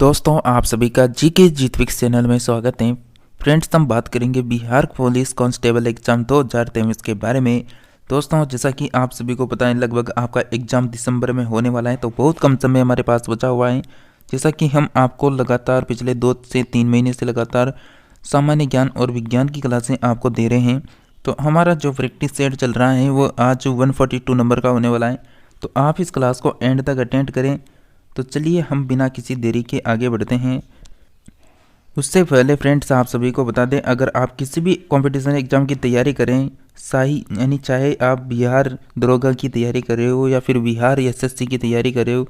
दोस्तों आप सभी का जीके जीतविक्स चैनल में स्वागत है। फ्रेंड्स, हम बात करेंगे बिहार पुलिस कांस्टेबल एग्जाम 2023 के बारे में। दोस्तों, जैसा कि आप सभी को पता है, लगभग आपका एग्जाम दिसंबर में होने वाला है, तो बहुत कम समय हमारे पास बचा हुआ है। जैसा कि हम आपको लगातार पिछले 2 से 3 महीने से लगातार सामान्य ज्ञान और विज्ञान की क्लासें आपको दे रहे हैं। तो हमारा जो प्रैक्टिस सेट चल रहा है वो आज 142 नंबर का होने वाला है। तो आप इस क्लास को एंड तक अटेंड करें। तो चलिए हम बिना किसी देरी के आगे बढ़ते हैं। उससे पहले फ्रेंड्स, आप सभी को बता दें, अगर आप किसी भी कंपटीशन एग्ज़ाम की तैयारी करें, यानी चाहे आप बिहार दरोगा की तैयारी कर रहे हो या फिर बिहार एसएससी की तैयारी कर रहे हो,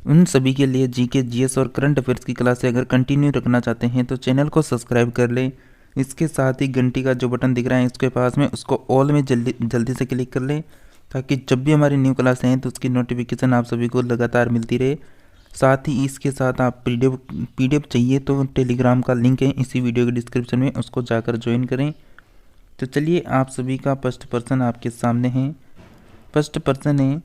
उन सभी के लिए जीके जीएस और करंट अफेयर्स की क्लासें अगर कंटिन्यू रखना चाहते हैं तो चैनल को सब्सक्राइब कर लें। इसके साथ ही घंटी का जो बटन दिख रहा है इसके पास में, उसको ऑल में जल्दी से क्लिक कर लें, ताकि जब भी हमारी न्यू क्लासें हैं तो उसकी नोटिफिकेशन आप सभी को लगातार मिलती रहे। साथ ही इसके साथ आप पीडीएफ चाहिए तो टेलीग्राम का लिंक है इसी वीडियो के डिस्क्रिप्शन में, उसको जाकर ज्वाइन करें। तो चलिए, आप सभी का फर्स्ट पर्सन आपके सामने है। फर्स्ट पर्सन है,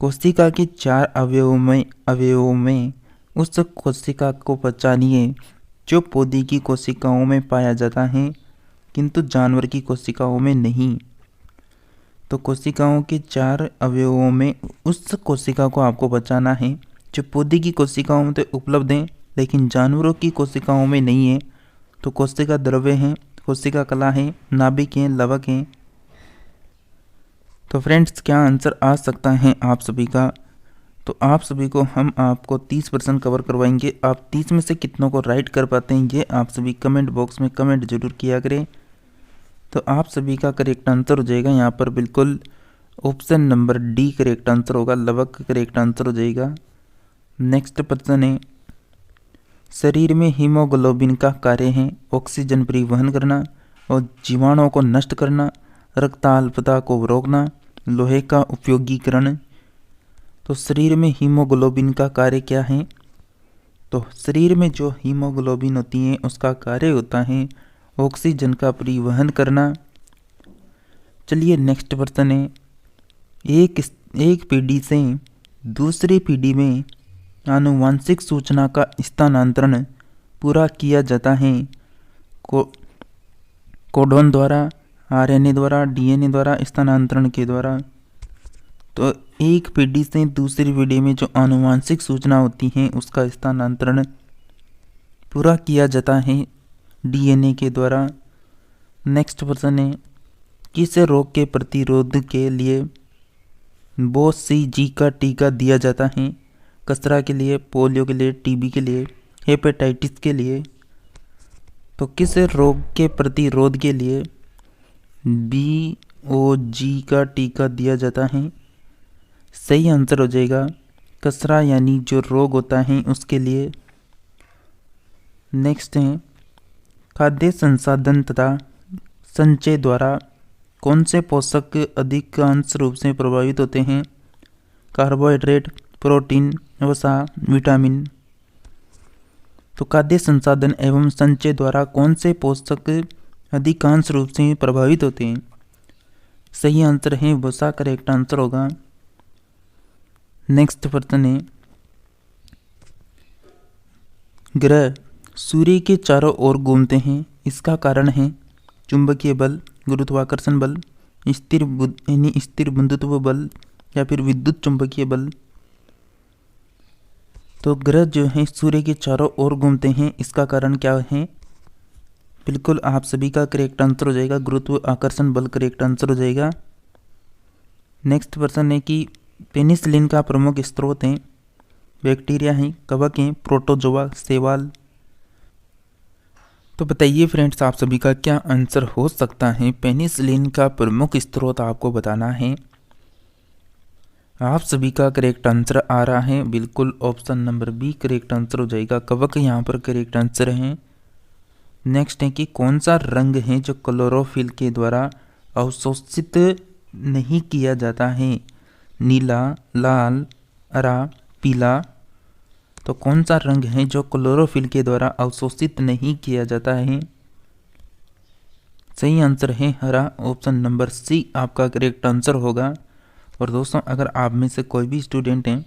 कोशिका के 4 अवयवों में उस कोशिका को पहचानिए जो पौधे की कोशिकाओं में पाया जाता है किंतु जानवर की कोशिकाओं में नहीं। तो कोशिकाओं के 4 अवयवों में उस कोशिका को आपको पहचाना है जो पौधे की कोशिकाओं में तो उपलब्ध हैं लेकिन जानवरों की कोशिकाओं में नहीं है। तो कोशिका द्रव्य हैं, कोशिका कला है, नाभिक हैं, लवक हैं। तो फ्रेंड्स, क्या आंसर आ सकता है आप सभी का? तो आप सभी को हम आपको 30% कवर करवाएंगे। आप 30 में से कितनों को राइट कर पाते हैं ये आप सभी कमेंट बॉक्स में कमेंट जरूर किया करें। तो आप सभी का करेक्ट आंसर हो जाएगा यहाँ पर बिल्कुल option number D correct answer होगा, लवक करेक्ट आंसर हो जाएगा। नेक्स्ट पर्सन है, शरीर में हीमोग्लोबिन का कार्य है ऑक्सीजन परिवहन करना और जीवाणुओं को नष्ट करना, रक्ताल्पता को रोकना, लोहे का उपयोगीकरण। तो शरीर में हीमोग्लोबिन का कार्य क्या है? तो शरीर में जो हीमोग्लोबिन होती है उसका कार्य होता है ऑक्सीजन का परिवहन करना। चलिए नेक्स्ट पर्सन है, एक पीढ़ी से दूसरी पीढ़ी में आनुवांशिक सूचना का स्थानांतरण पूरा किया जाता है कोडोन द्वारा, आरएनए द्वारा, डीएनए द्वारा, स्थानांतरण के द्वारा। तो एक पीढ़ी से दूसरी पीढ़ी में जो आनुवांशिक सूचना होती है उसका स्थानांतरण पूरा किया जाता है डीएनए के द्वारा। नेक्स्ट पर्सन है, किस रोग के प्रतिरोध के लिए BCG का टीका दिया जाता है? खसरा के लिए, पोलियो के लिए, टीबी के लिए, हेपेटाइटिस के लिए। तो किस रोग के प्रतिरोध के लिए BOG का टीका दिया जाता है? सही आंसर हो जाएगा खसरा, यानी जो रोग होता है उसके लिए। नेक्स्ट है, खाद्य संसाधन तथा संचय द्वारा कौन से पोषक अधिकांश रूप से प्रभावित होते हैं? कार्बोहाइड्रेट, प्रोटीन, वसा, विटामिन। तो खाद्य संसाधन एवं संचय द्वारा कौन से पोषक अधिकांश रूप से प्रभावित होते हैं? सही आंसर है वसा, करेक्ट आंसर होगा। नेक्स्ट पर्सन है, ग्रह सूर्य के चारों ओर घूमते हैं, इसका कारण है चुंबकीय बल, गुरुत्वाकर्षण बल, स्थिर बंधुत्व बल या फिर विद्युत चुंबकीय बल। तो ग्रह जो है सूर्य के चारों ओर घूमते हैं, इसका कारण क्या है? बिल्कुल आप सभी का करेक्ट आंसर हो जाएगा गुरुत्वाकर्षण बल, करेक्ट आंसर हो जाएगा। नेक्स्ट पर्सन है कि पेनिसिलिन का प्रमुख स्रोत है बैक्टीरिया है, कवक है, प्रोटोजोआ, शैवाल। तो बताइए फ्रेंड्स, आप सभी का क्या आंसर हो सकता है? पेनिसिलिन का प्रमुख स्रोत आपको बताना है। आप सभी का करेक्ट आंसर आ रहा है बिल्कुल option number B correct answer हो जाएगा, कवक यहाँ पर करेक्ट आंसर है। नेक्स्ट है कि कौन सा रंग है जो क्लोरोफिल के द्वारा अवशोषित नहीं किया जाता है? नीला, लाल, हरा, पीला। तो कौन सा रंग है जो क्लोरोफिल के द्वारा अवशोषित नहीं किया जाता है? सही आंसर है हरा, ऑप्शन नंबर सी आपका करेक्ट आंसर होगा। और दोस्तों, अगर आप में से कोई भी स्टूडेंट हैं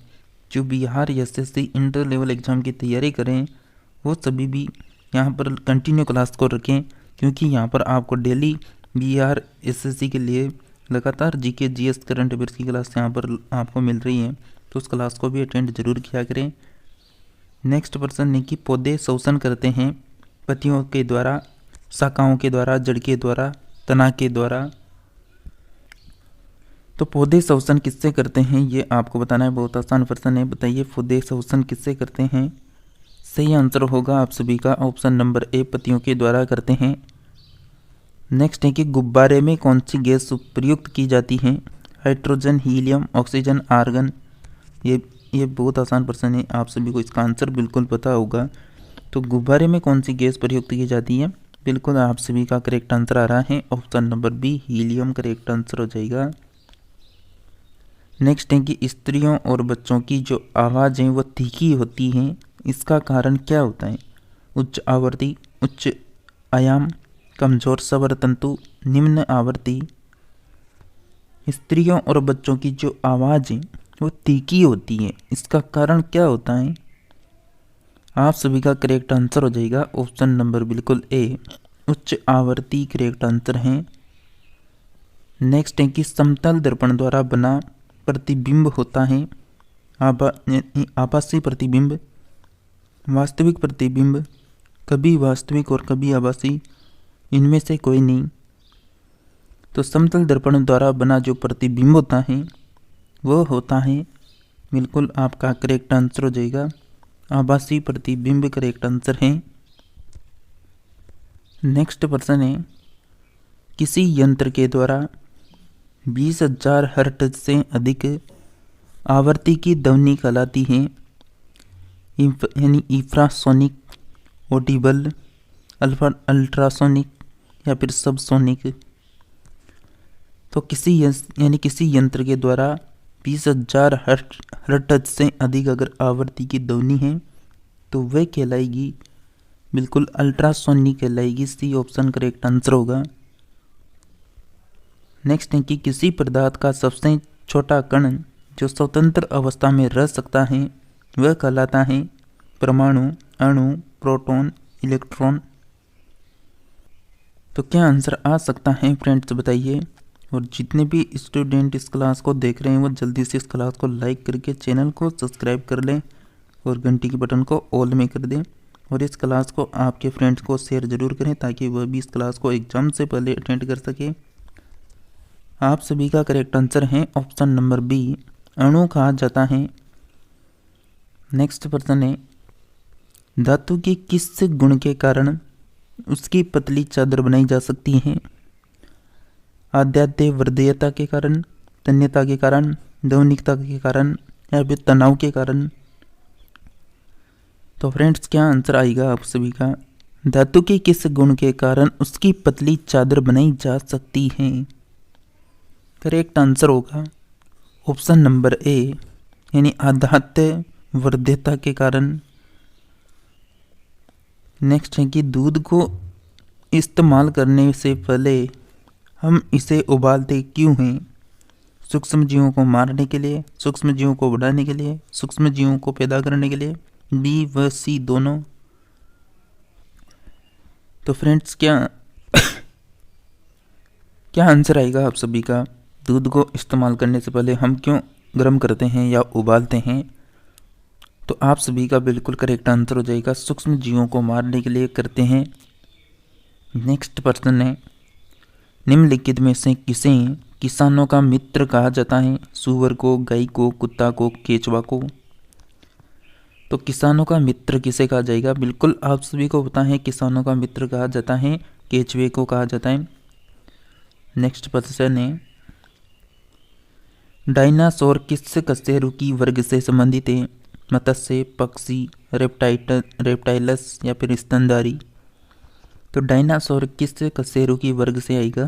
जो Bihar SSC inter level exam की तैयारी करें वो सभी भी यहाँ पर कंटिन्यू क्लास को रखें, क्योंकि यहाँ पर आपको डेली बिहार एसएससी के लिए लगातार जीके जीएस करंट अफेयर्स की क्लास यहाँ पर आपको मिल रही है, तो उस क्लास को भी अटेंड जरूर किया करें। नेक्स्ट पर्सन ने कि पौधे शोषण करते हैं पत्तियों के द्वारा, शाखाओं के द्वारा, जड़ के द्वारा, तना के द्वारा। तो पौधे शोषण किससे करते हैं ये आपको बताना है। बहुत आसान प्रश्न है, बताइए पौधे शोषण किससे करते हैं। सही आंसर होगा आप सभी का ऑप्शन नंबर ए, पत्तियों के द्वारा करते हैं। नेक्स्ट है कि गुब्बारे में कौन सी गैस प्रयुक्त की जाती है। Hydrogen, helium, oxygen, argon. ये बहुत आसान प्रश्न है, आप सभी को इसका आंसर बिल्कुल पता होगा। तो गुब्बारे में कौन सी गैस प्रयुक्त की जाती है, बिल्कुल आप सभी का करेक्ट आंसर आ रहा है option number B, helium correct answer हो जाएगा। नेक्स्ट है कि स्त्रियों और बच्चों की जो आवाज़ें वो तीखी होती हैं, इसका कारण क्या होता है। उच्च आवृत्ति, उच्च आयाम, कमजोर स्वर तंतु, निम्न आवृत्ति। स्त्रियों और बच्चों की जो आवाज़ें वो तीखी होती हैं, इसका कारण क्या होता है। आप सभी का करेक्ट आंसर हो जाएगा ऑप्शन नंबर बिल्कुल ए, उच्च आवृत्ति करेक्ट आंसर है। नेक्स्ट है कि समतल दर्पण द्वारा बना प्रतिबिंब होता है आभासी प्रतिबिंब, वास्तविक प्रतिबिंब, कभी वास्तविक और कभी आभासी, इनमें से कोई नहीं। तो समतल दर्पण द्वारा बना जो प्रतिबिंब होता है वो होता है, बिल्कुल आपका करेक्ट आंसर हो जाएगा आभासी प्रतिबिंब करेक्ट आंसर है। नेक्स्ट प्रश्न है, किसी यंत्र के द्वारा 20,000 हर्ट्ज से अधिक आवृत्ति की ध्वनि कहलाती है, यानी इंफ्रासोनिक, ऑडिबल, अल्ट्रासोनिक या फिर सबसोनिक। तो किसी यंत्र के द्वारा 20,000 हर्ट्ज से अधिक अगर आवृत्ति की ध्वनि है तो वह कहलाएगी बिल्कुल अल्ट्रासोनिक कहलाएगी। सी ऑप्शन करेक्ट आंसर होगा। नेक्स्ट है कि किसी पदार्थ का सबसे छोटा कण जो स्वतंत्र अवस्था में रह सकता है वह कहलाता है परमाणु, अणु, प्रोटॉन, इलेक्ट्रॉन। तो क्या आंसर आ सकता है फ्रेंड्स बताइए। और जितने भी स्टूडेंट इस क्लास को देख रहे हैं वो जल्दी से इस क्लास को लाइक करके चैनल को सब्सक्राइब कर लें और घंटी के बटन को ऑल में कर दें, और इस क्लास को आपके फ्रेंड्स को शेयर ज़रूर करें ताकि वह भी इस क्लास को एग्ज़ाम से पहले अटेंड कर सके। आप सभी का करेक्ट आंसर है ऑप्शन नंबर बी, अणु कहा जाता है। नेक्स्ट प्रश्न है, धातु के किस गुण के कारण उसकी पतली चादर बनाई जा सकती है। आद्याद्य वर्धीयता के कारण, तन्यता के कारण, दैनिकता के कारण या फिर तनाव के कारण। तो फ्रेंड्स क्या आंसर आएगा आप सभी का। धातु के किस गुण के कारण उसकी पतली चादर बनाई जा सकती है, करेक्ट आंसर होगा ऑप्शन नंबर ए, यानी आद्याद्य वर्धीयता के कारण। नेक्स्ट है कि दूध को इस्तेमाल करने से पहले हम इसे उबालते क्यों हैं। सूक्ष्म जीवों को मारने के लिए, सूक्ष्म जीवों को बढ़ाने के लिए, सूक्ष्म जीवों को पैदा करने के लिए, बी व सी दोनों। तो फ्रेंड्स क्या क्या आंसर आएगा आप सभी का। दूध को इस्तेमाल करने से पहले हम क्यों गर्म करते हैं या उबालते हैं। तो आप सभी का बिल्कुल करेक्ट आंसर हो जाएगा सूक्ष्म जीवों को मारने के लिए करते हैं। नेक्स्ट प्रश्न है, निम्नलिखित में से किसे किसानों का मित्र कहा जाता है। सूअर को, गाय को, कुत्ता को, केचुआ को। तो किसानों का मित्र किसे कहा जाएगा, बिल्कुल आप सभी को पता है किसानों का मित्र कहा जाता है केचुए को कहा जाता है। नेक्स्ट प्रश्न है, डायनासोर किस कशेरुकी वर्ग से संबंधित है। मत्स्य, पक्षी, रेप्टाइलस या फिर स्तनधारी। तो डायनासोर किस कशेरुकी वर्ग से आएगा।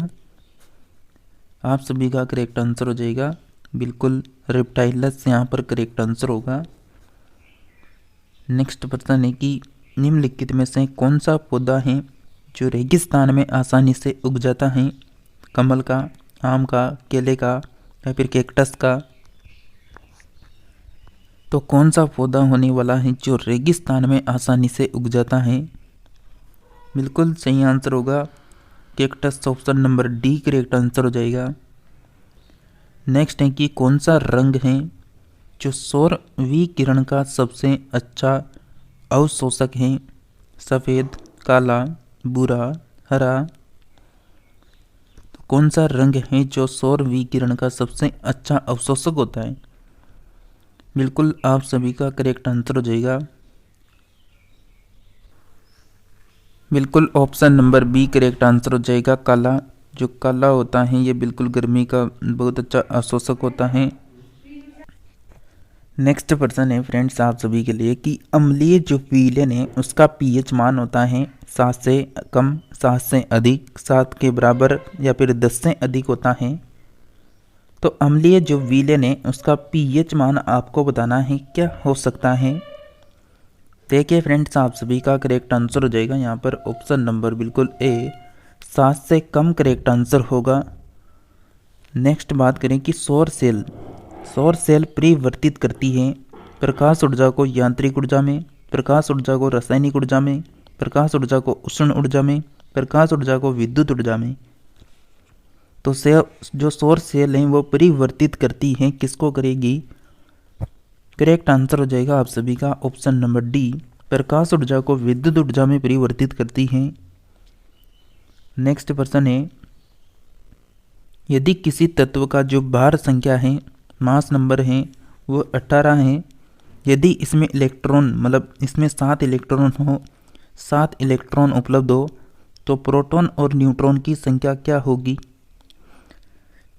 आप सभी का करेक्ट आंसर हो जाएगा बिल्कुल रेप्टाइलस यहाँ पर करेक्ट आंसर होगा। नेक्स्ट प्रश्न है कि निम्नलिखित में से कौन सा पौधा है जो रेगिस्तान में आसानी से उग जाता है। कमल का, आम का, केले का या फिर कैक्टस का। तो कौन सा पौधा होने वाला है जो रेगिस्तान में आसानी से उग जाता है? बिल्कुल सही आंसर होगा cactus, option number D correct answer हो जाएगा। नेक्स्ट है कि कौन सा रंग है जो सौर विकिरण का सबसे अच्छा अवशोषक है? सफ़ेद, काला, भूरा, हरा। तो कौन सा रंग है जो सौर विकिरण का सबसे अच्छा अवशोषक होता है? बिल्कुल आप सभी का करेक्ट आंसर हो जाएगा। बिल्कुल option number B correct answer हो जाएगा, काला। जो काला होता है ये बिल्कुल गर्मी का बहुत अच्छा अवशोषक होता है। नेक्स्ट प्रश्न है फ्रेंड्स आप सभी के लिए कि अम्लीय जो विलयन है उसका पीएच मान होता है 7 से कम, 7 से अधिक, 7 के बराबर या फिर 10 से अधिक होता है। तो अम्लीय जो विलयन है उसका पीएच मान आपको बताना है, क्या हो सकता है? देखिए फ्रेंड्स आप सभी का करेक्ट आंसर हो जाएगा यहाँ पर ऑप्शन नंबर बिल्कुल ए, 7 से कम करेक्ट आंसर होगा। नेक्स्ट बात करें कि सौर सेल परिवर्तित करती है प्रकाश ऊर्जा को यांत्रिक ऊर्जा में, प्रकाश ऊर्जा को रासायनिक ऊर्जा में, प्रकाश ऊर्जा को उष्ण ऊर्जा में, प्रकाश ऊर्जा को विद्युत ऊर्जा में। तो जो सौर सेल है वो परिवर्तित करती है, किसको करेगी? करेक्ट आंसर हो जाएगा आप सभी का ऑप्शन नंबर डी, प्रकाश ऊर्जा को विद्युत ऊर्जा में परिवर्तित करती है। नेक्स्ट प्रश्न है, यदि किसी तत्व का जो भार संख्या है, मास नंबर है, वो 18 है, यदि इसमें इलेक्ट्रॉन मतलब इसमें 7 इलेक्ट्रॉन हो, 7 इलेक्ट्रॉन उपलब्ध हो, तो प्रोटॉन और न्यूट्रॉन की संख्या क्या होगी?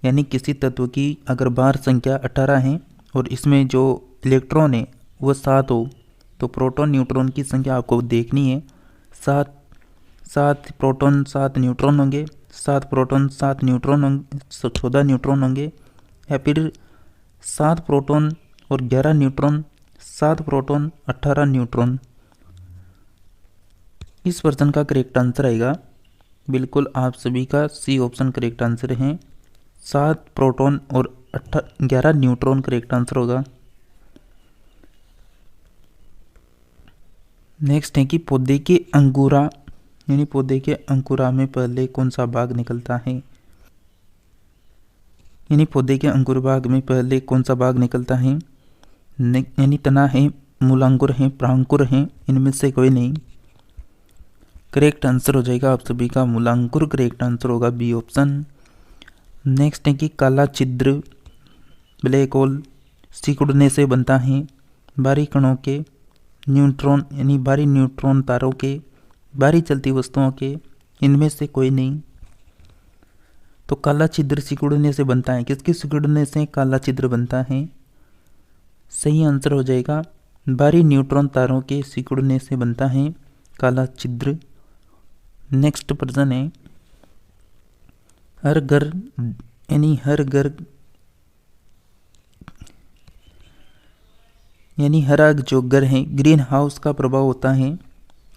यानी किसी तत्व की अगर भार संख्या 18 है और इसमें जो इलेक्ट्रॉन है वो 7 हो, तो प्रोटॉन न्यूट्रॉन की संख्या आपको देखनी है। 7 प्रोटॉन 7 न्यूट्रॉन होंगे, 7 प्रोटॉन 7 न्यूट्रॉन होंगे, 14 न्यूट्रॉन होंगे, या फिर 7 प्रोटॉन और 11 न्यूट्रॉन, 7 प्रोटॉन 18 न्यूट्रॉन। इस प्रश्न का करेक्ट आंसर आएगा बिल्कुल आप सभी का सी ऑप्शन करेक्ट आंसर है, 7 प्रोटॉन और 11 न्यूट्रॉन करेक्ट आंसर होगा। नेक्स्ट है कि पौधे के अंकुरा यानी पौधे के अंकुरा में पहले कौन सा भाग निकलता है? यानी पौधे के अंकुर भाग में पहले कौन सा भाग निकलता है? यानी तना है, मूलांकुर है, प्रांकुर है, इनमें से कोई नहीं। करेक्ट आंसर हो जाएगा आप सभी का मूलांकुर करेक्ट आंसर होगा, बी ऑप्शन। नेक्स्ट है कि काला छिद्र ब्लैक होल सिकुड़ने से बनता है, भारी कणों के, न्यूट्रॉन यानी भारी न्यूट्रॉन तारों के, भारी चलती वस्तुओं के, इनमें से कोई नहीं। तो काला छिद्र सिकुड़ने से बनता है, किसके सिकुड़ने से काला छिद्र बनता है? सही आंसर हो जाएगा भारी न्यूट्रॉन तारों के सिकुड़ने से बनता है काला छिद्र। नेक्स्ट प्रश्न है, हर घर यानी हरा जो घर है ग्रीन हाउस का प्रभाव होता है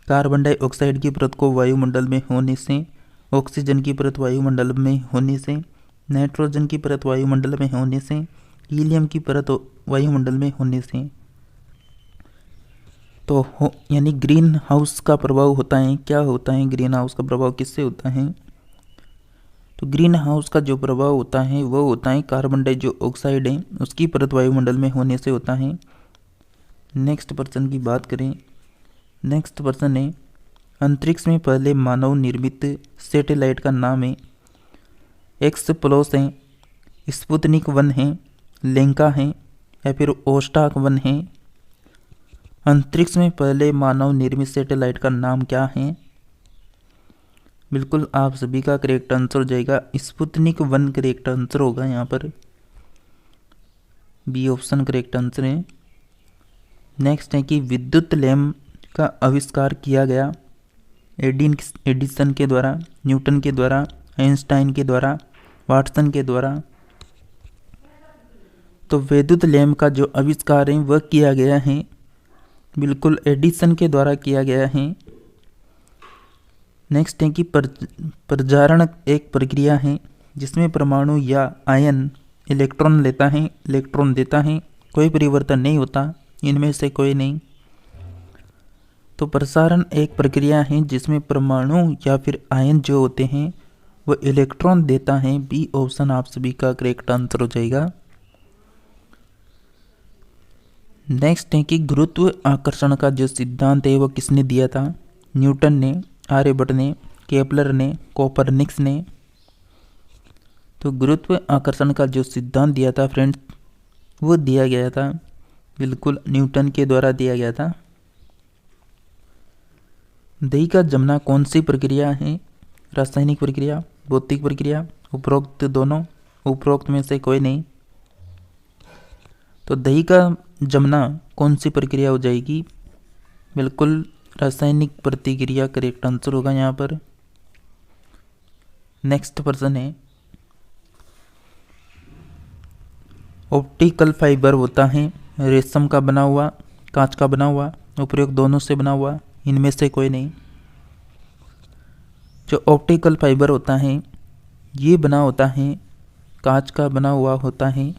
कार्बन डाइऑक्साइड की परत को वायुमंडल में होने से, ऑक्सीजन की परत वायुमंडल में होने से, नाइट्रोजन की परत वायुमंडल में होने से, हीलियम की परत वायुमंडल में होने से। तो यानी ग्रीन हाउस का प्रभाव होता है, क्या होता है ग्रीन हाउस का प्रभाव, किससे होता है? तो ग्रीन हाउस का जो प्रभाव होता है वो होता है कार्बन डाइऑक्साइड है उसकी परत वायुमंडल में होने से होता है। नेक्स्ट प्रश्न की बात करें, नेक्स्ट प्रश्न है, अंतरिक्ष में पहले मानव निर्मित सैटेलाइट का नाम है, एक्सप्लोस है, स्पुतनिक 1 है, लेंका है, या फिर ओस्टाक 1 है। अंतरिक्ष में पहले मानव निर्मित सैटेलाइट का नाम क्या है? बिल्कुल आप सभी का करेक्ट आंसर हो जाएगा स्पुतनिक 1 करेक्ट आंसर होगा, यहाँ पर बी ऑप्शन करेक्ट आंसर है। नेक्स्ट है कि विद्युत लैंप का आविष्कार किया गया एडिसन के द्वारा, न्यूटन के द्वारा, आइंस्टाइन के द्वारा, वाटसन के द्वारा। तो विद्युत लैंप का जो आविष्कार है वह किया गया है बिल्कुल एडिसन के द्वारा किया गया है। नेक्स्ट है कि प्रजारण एक प्रक्रिया है जिसमें परमाणु या आयन इलेक्ट्रॉन लेता है, इलेक्ट्रॉन देता है, कोई परिवर्तन नहीं होता, इनमें से कोई नहीं। तो प्रसारण एक प्रक्रिया है जिसमें परमाणु या फिर आयन जो होते हैं वो इलेक्ट्रॉन देता है। बी ऑप्शन आप सभी का करेक्ट आंसर हो जाएगा। नेक्स्ट है कि गुरुत्व आकर्षण का जो सिद्धांत है वो किसने दिया था? न्यूटन ने, आर्यभट्ट ने, केपलर ने, कोपरनिकस ने। तो गुरुत्व आकर्षण का जो सिद्धांत दिया था फ्रेंड्स वो दिया गया था बिल्कुल न्यूटन के द्वारा दिया गया था। दही का जमना कौन सी प्रक्रिया है? रासायनिक प्रक्रिया, भौतिक प्रक्रिया, उपरोक्त दोनों, उपरोक्त में से कोई नहीं। तो दही का जमना कौन सी प्रक्रिया हो जाएगी? बिल्कुल रासायनिक प्रतिक्रिया करेक्ट आंसर होगा यहाँ पर। नेक्स्ट प्रश्न है, ऑप्टिकल फाइबर होता है रेशम का बना हुआ, कांच का बना हुआ, उपयुक्त दोनों से बना हुआ, इनमें से कोई नहीं। जो ऑप्टिकल फाइबर होता है ये बना होता है कांच का बना हुआ होता है।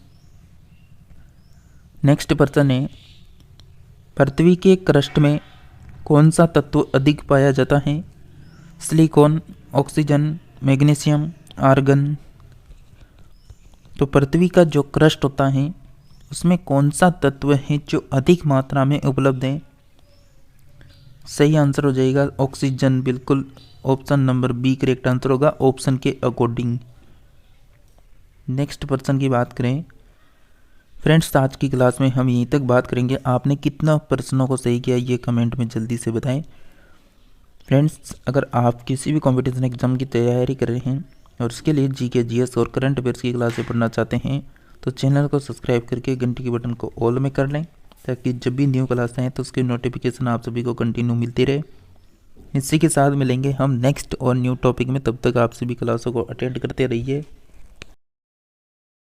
नेक्स्ट प्रश्न है, पृथ्वी के क्रस्ट में कौन सा तत्व अधिक पाया जाता है? Silicon, oxygen, magnesium, argon. तो पृथ्वी का जो क्रस्ट होता है उसमें कौन सा तत्व है जो अधिक मात्रा में उपलब्ध है? सही आंसर हो जाएगा ऑक्सीजन। बिल्कुल option number B correct answer होगा ऑप्शन के अकॉर्डिंग। नेक्स्ट प्रश्न की बात करें फ्रेंड्स, आज की क्लास में हम यहीं तक बात करेंगे। आपने कितना प्रश्नों को सही किया ये कमेंट में जल्दी से बताएं। फ्रेंड्स, अगर आप किसी भी कंपटीशन एग्जाम की तैयारी कर रहे हैं और उसके लिए जीके, जीएस और करंट अफेयर्स की क्लासें पढ़ना चाहते हैं तो चैनल को सब्सक्राइब करके घंटी के बटन को ऑल में कर लें ताकि जब भी न्यू क्लास आए तो उसकी नोटिफिकेशन आप सभी को कंटिन्यू मिलती रहे। इसी के साथ मिलेंगे हम नेक्स्ट और न्यू टॉपिक में। तब तक आप सभी क्लासों को अटेंड करते रहिए।